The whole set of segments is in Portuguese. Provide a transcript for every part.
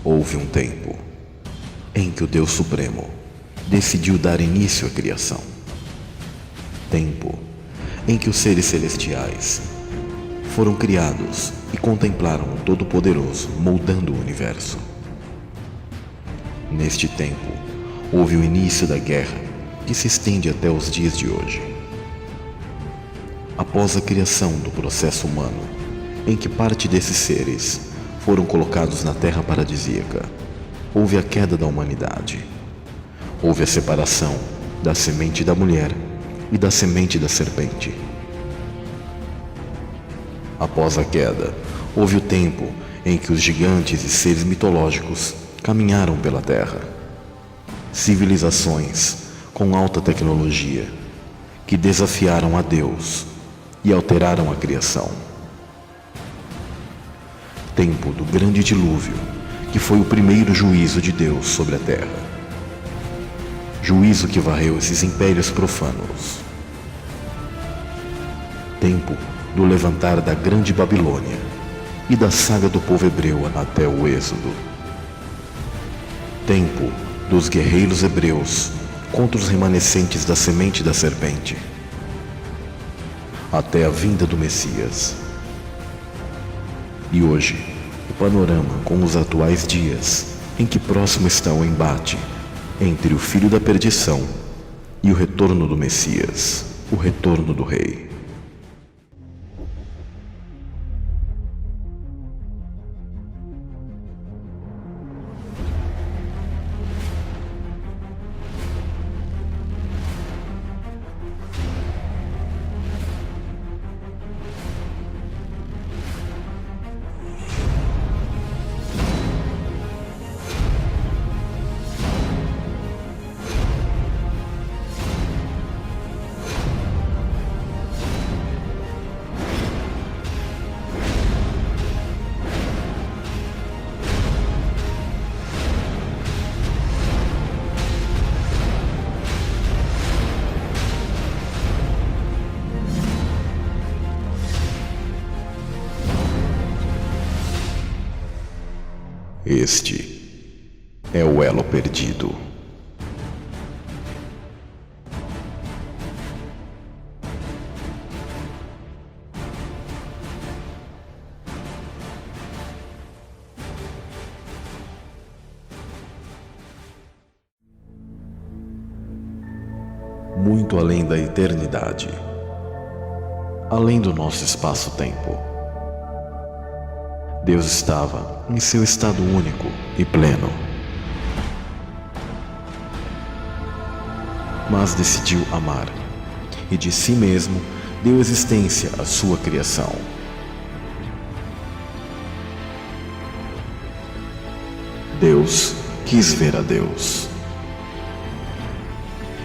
Houve um tempo em que o Deus Supremo decidiu dar início à criação. Tempo em que os seres celestiais foram criados e contemplaram o Todo-Poderoso moldando o universo. Neste tempo, houve o início da guerra que se estende até os dias de hoje. Após a criação do processo humano, em que parte desses seres foram colocados na terra paradisíaca, houve a queda da humanidade. Houve a separação da semente da mulher e da semente da serpente. Após a queda, houve o tempo em que os gigantes e seres mitológicos caminharam pela terra. Civilizações com alta tecnologia que desafiaram a Deus e alteraram a criação. Tempo do grande dilúvio, que foi o primeiro juízo de Deus sobre a terra. Juízo que varreu esses impérios profanos. Tempo do levantar da grande Babilônia e da saga do povo hebreu até o Êxodo. Tempo dos guerreiros hebreus contra os remanescentes da semente da serpente, até a vinda do Messias. E hoje, o panorama com os atuais dias, em que próximo está o embate entre o filho da perdição e o retorno do Messias, o retorno do Rei. Este é o elo perdido. Muito além da eternidade, além do nosso espaço-tempo, Deus estava em seu estado único e pleno, mas decidiu amar, e de si mesmo deu existência à sua criação. Deus quis ver a Deus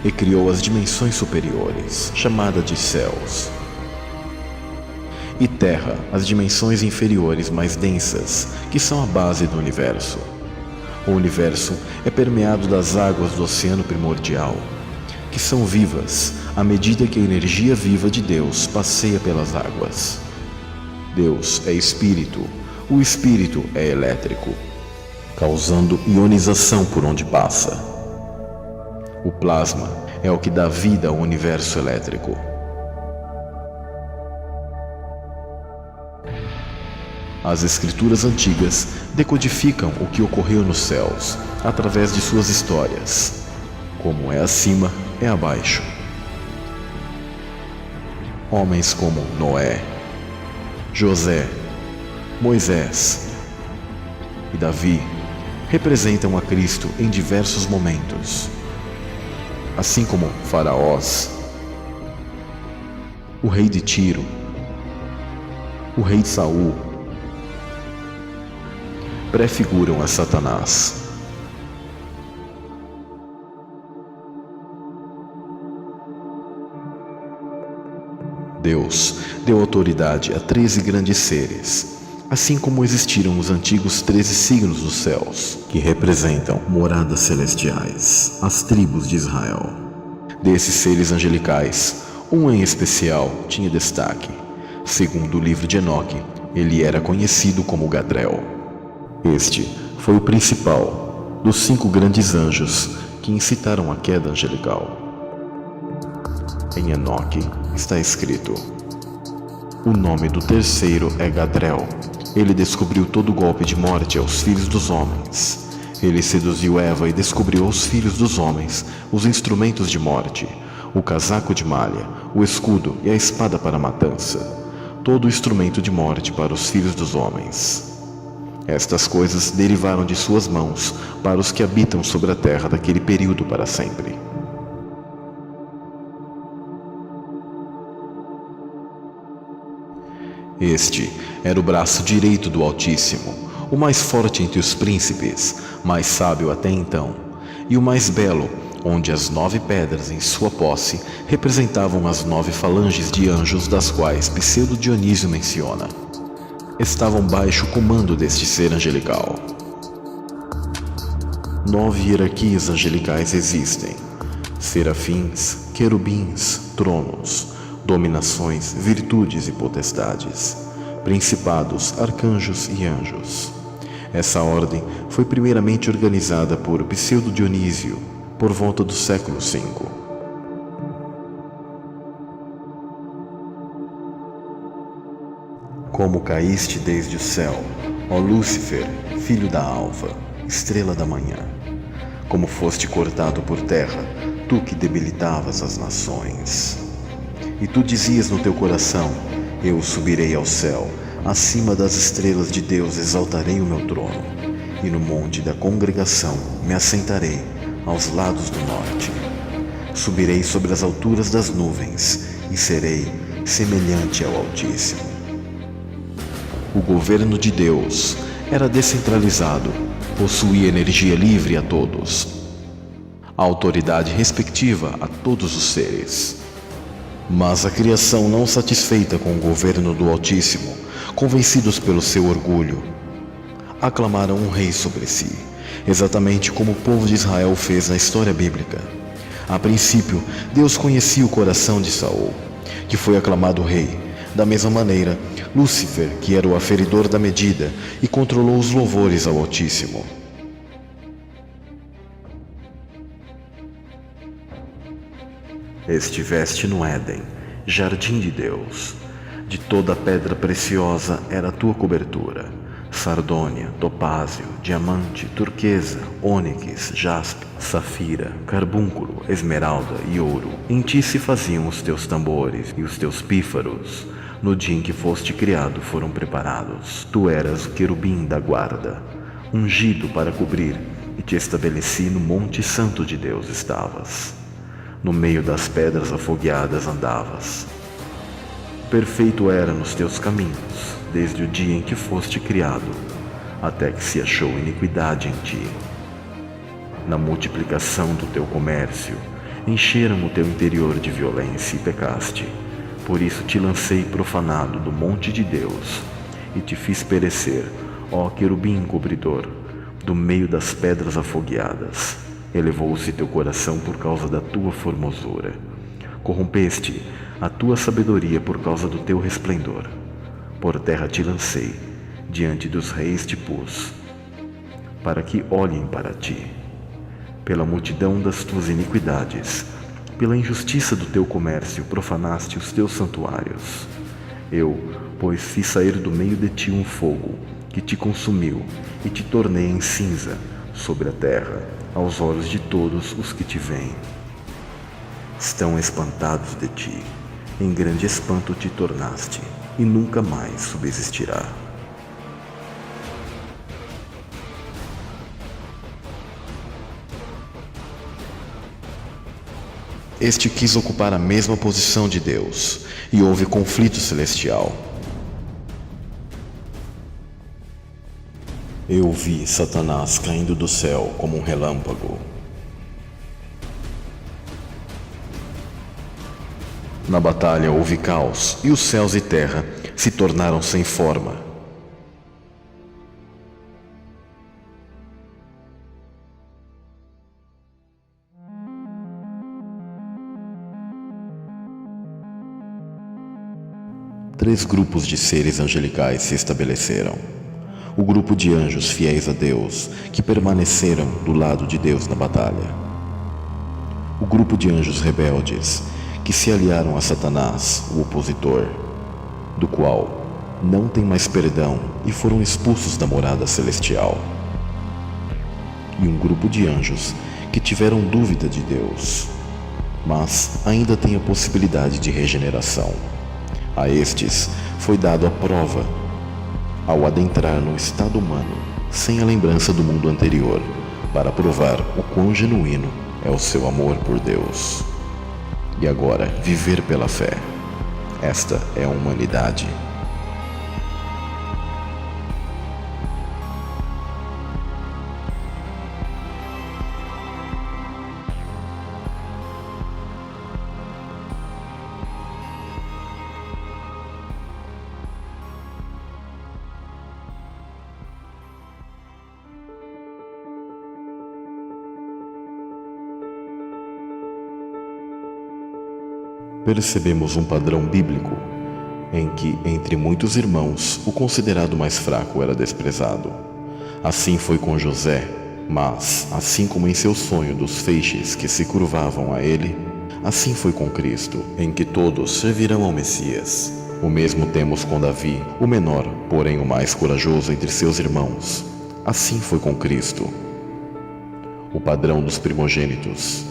e criou as dimensões superiores, chamadas de céus, e terra, as dimensões inferiores mais densas, que são a base do universo. O universo é permeado das águas do oceano primordial, que são vivas à medida que a energia viva de Deus passeia pelas águas. Deus é espírito, o espírito é elétrico, causando ionização por onde passa. O plasma é o que dá vida ao universo elétrico. As escrituras antigas decodificam o que ocorreu nos céus através de suas histórias. Como é acima, é abaixo. Homens como Noé, José, Moisés e Davi representam a Cristo em diversos momentos, assim como faraós, o rei de Tiro, o rei de Saul, prefiguram a Satanás. Deus deu autoridade a 13 grandes seres, assim como existiram os antigos 13 signos dos céus, que representam moradas celestiais, as tribos de Israel. Desses seres angelicais, um em especial tinha destaque. Segundo o livro de Enoque, ele era conhecido como Gadriel. Este foi o principal dos 5 grandes anjos que incitaram a queda angelical. Em Enoque está escrito: o nome do terceiro é Gadriel. Ele descobriu todo o golpe de morte aos filhos dos homens. Ele seduziu Eva e descobriu aos filhos dos homens os instrumentos de morte, o casaco de malha, o escudo e a espada para a matança, todo o instrumento de morte para os filhos dos homens. Estas coisas derivaram de suas mãos para os que habitam sobre a terra daquele período para sempre. Este era o braço direito do Altíssimo, o mais forte entre os príncipes, mais sábio até então, e o mais belo, onde as 9 pedras em sua posse representavam as 9 falanges de anjos das quais Pseudo Dionísio menciona. Estavam baixo o comando deste ser angelical. 9 hierarquias angelicais existem: serafins, querubins, tronos, dominações, virtudes e potestades, principados, arcanjos e anjos. Essa ordem foi primeiramente organizada por Pseudo Dionísio, por volta do século V. Como caíste desde o céu, ó Lúcifer, filho da alva, estrela da manhã. Como foste cortado por terra, tu que debilitavas as nações. E tu dizias no teu coração: eu subirei ao céu, acima das estrelas de Deus exaltarei o meu trono, e no monte da congregação me assentarei aos lados do norte. Subirei sobre as alturas das nuvens, e serei semelhante ao Altíssimo. O governo de Deus era descentralizado, possuía energia livre a todos, a autoridade respectiva a todos os seres. Mas a criação, não satisfeita com o governo do Altíssimo, convencidos pelo seu orgulho, aclamaram um rei sobre si, exatamente como o povo de Israel fez na história bíblica. A princípio, Deus conhecia o coração de Saul, que foi aclamado rei. Da mesma maneira, Lúcifer, que era o aferidor da medida, e controlou os louvores ao Altíssimo. Estiveste no Éden, jardim de Deus. De toda a pedra preciosa era a tua cobertura: sardônia, topázio, diamante, turquesa, ônix, jaspe, safira, carbúnculo, esmeralda e ouro. Em ti se faziam os teus tambores, e os teus pífaros, no dia em que foste criado, foram preparados. Tu eras o querubim da guarda, ungido para cobrir, e te estabeleci no monte santo de Deus estavas. No meio das pedras afogueadas andavas. Perfeito era nos teus caminhos, desde o dia em que foste criado, até que se achou iniquidade em ti. Na multiplicação do teu comércio, encheram o teu interior de violência e pecaste. Por isso te lancei profanado do monte de Deus, e te fiz perecer, ó querubim cobridor, do meio das pedras afogueadas. Elevou-se teu coração por causa da tua formosura. Corrompeste a tua sabedoria por causa do teu resplendor. Por terra te lancei, diante dos reis te pus, para que olhem para ti. Pela multidão das tuas iniquidades, pela injustiça do teu comércio, profanaste os teus santuários. Eu, pois, fiz sair do meio de ti um fogo, que te consumiu, e te tornei em cinza sobre a terra, aos olhos de todos os que te veem. Estão espantados de ti, em grande espanto te tornaste, e nunca mais subsistirá. Este quis ocupar a mesma posição de Deus, e houve conflito celestial. Eu vi Satanás caindo do céu como um relâmpago. Na batalha houve caos, e os céus e terra se tornaram sem forma. Três grupos de seres angelicais se estabeleceram. o grupo de anjos fiéis a Deus, que permaneceram do lado de Deus na batalha. O grupo de anjos rebeldes, que se aliaram a Satanás, o opositor, do qual não tem mais perdão e foram expulsos da morada celestial. E um grupo de anjos que tiveram dúvida de Deus, mas ainda tem a possibilidade de regeneração. A estes foi dado a prova ao adentrar no estado humano, sem a lembrança do mundo anterior, para provar o quão genuíno é o seu amor por Deus. E agora, viver pela fé. Esta é a humanidade. Percebemos um padrão bíblico em que, entre muitos irmãos, o considerado mais fraco era desprezado. Assim foi com José, mas, assim como em seu sonho dos feixes que se curvavam a ele, assim foi com Cristo, em que todos servirão ao Messias. O mesmo temos com Davi, o menor, porém o mais corajoso entre seus irmãos. Assim foi com Cristo. O padrão dos primogênitos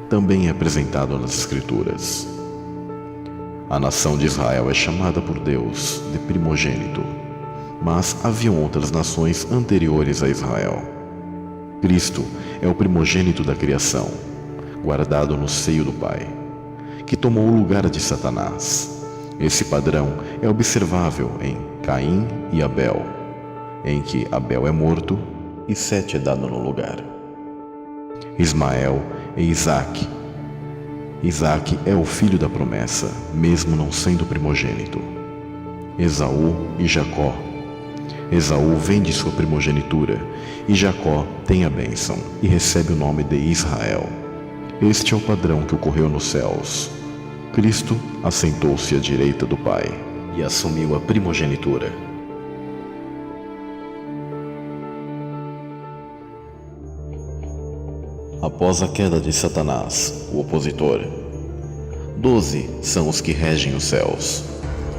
também é apresentado nas Escrituras. A nação de Israel é chamada por Deus de primogênito, mas haviam outras nações anteriores a Israel. Cristo é o primogênito da criação, guardado no seio do Pai, que tomou o lugar de Satanás. Esse padrão é observável em Caim e Abel, em que Abel é morto e Sete é dado no lugar. Ismael e Isaque. Isaque é o filho da promessa, mesmo não sendo primogênito. Esaú e Jacó. Esaú vem de sua primogenitura, e Jacó tem a bênção e recebe o nome de Israel. Este é o padrão que ocorreu nos céus. Cristo assentou-se à direita do Pai e assumiu a primogenitura. Após a queda de Satanás, o opositor, 12 são os que regem os céus.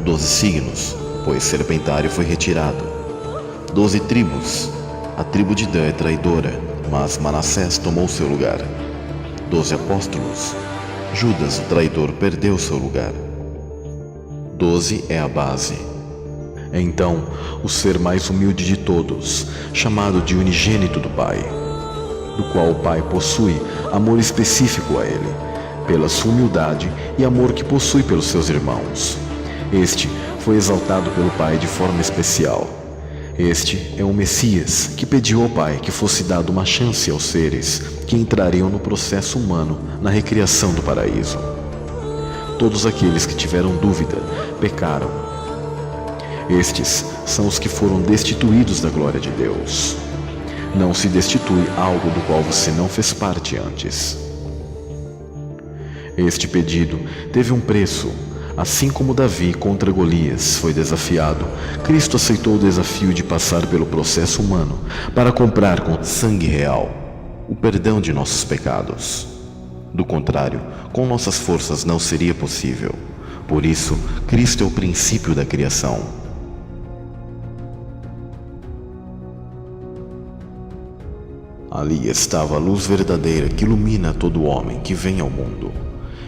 12 signos, pois Serpentário foi retirado. 12 tribos, a tribo de Dan é traidora, mas Manassés tomou seu lugar. 12 apóstolos, Judas, o traidor, perdeu seu lugar. 12 é a base. Então, o ser mais humilde de todos, chamado de unigênito do Pai, do qual o Pai possui amor específico a ele, pela sua humildade e amor que possui pelos seus irmãos. Este foi exaltado pelo Pai de forma especial. Este é o Messias que pediu ao Pai que fosse dado uma chance aos seres que entrariam no processo humano na recriação do paraíso. Todos aqueles que tiveram dúvida pecaram. Estes são os que foram destituídos da glória de Deus. Não se destitui algo do qual você não fez parte antes. Este pedido teve um preço. Assim como Davi contra Golias foi desafiado, Cristo aceitou o desafio de passar pelo processo humano para comprar com sangue real o perdão de nossos pecados. Do contrário, com nossas forças não seria possível. Por isso, Cristo é o princípio da criação. Ali estava a luz verdadeira que ilumina todo homem que vem ao mundo.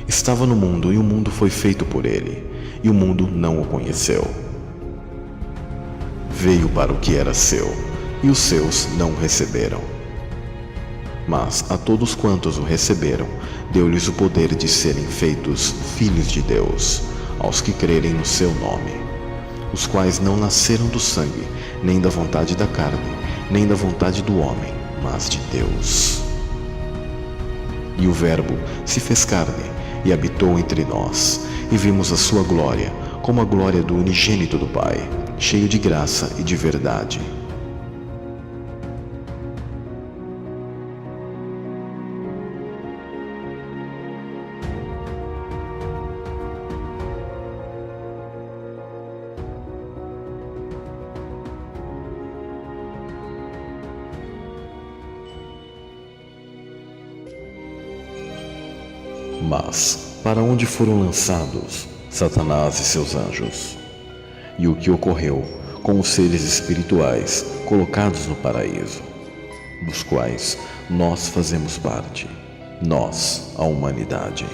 Estava no mundo e o mundo foi feito por ele, e o mundo não o conheceu. Veio para o que era seu, e os seus não o receberam. Mas a todos quantos o receberam, deu-lhes o poder de serem feitos filhos de Deus, aos que crerem no seu nome, os quais não nasceram do sangue, nem da vontade da carne, nem da vontade do homem, mas de Deus. E o Verbo se fez carne e habitou entre nós, e vimos a sua glória, como a glória do unigênito do Pai, cheio de graça e de verdade. Mas para onde foram lançados Satanás e seus anjos? E o que ocorreu com os seres espirituais colocados no paraíso, dos quais nós fazemos parte, nós, a humanidade?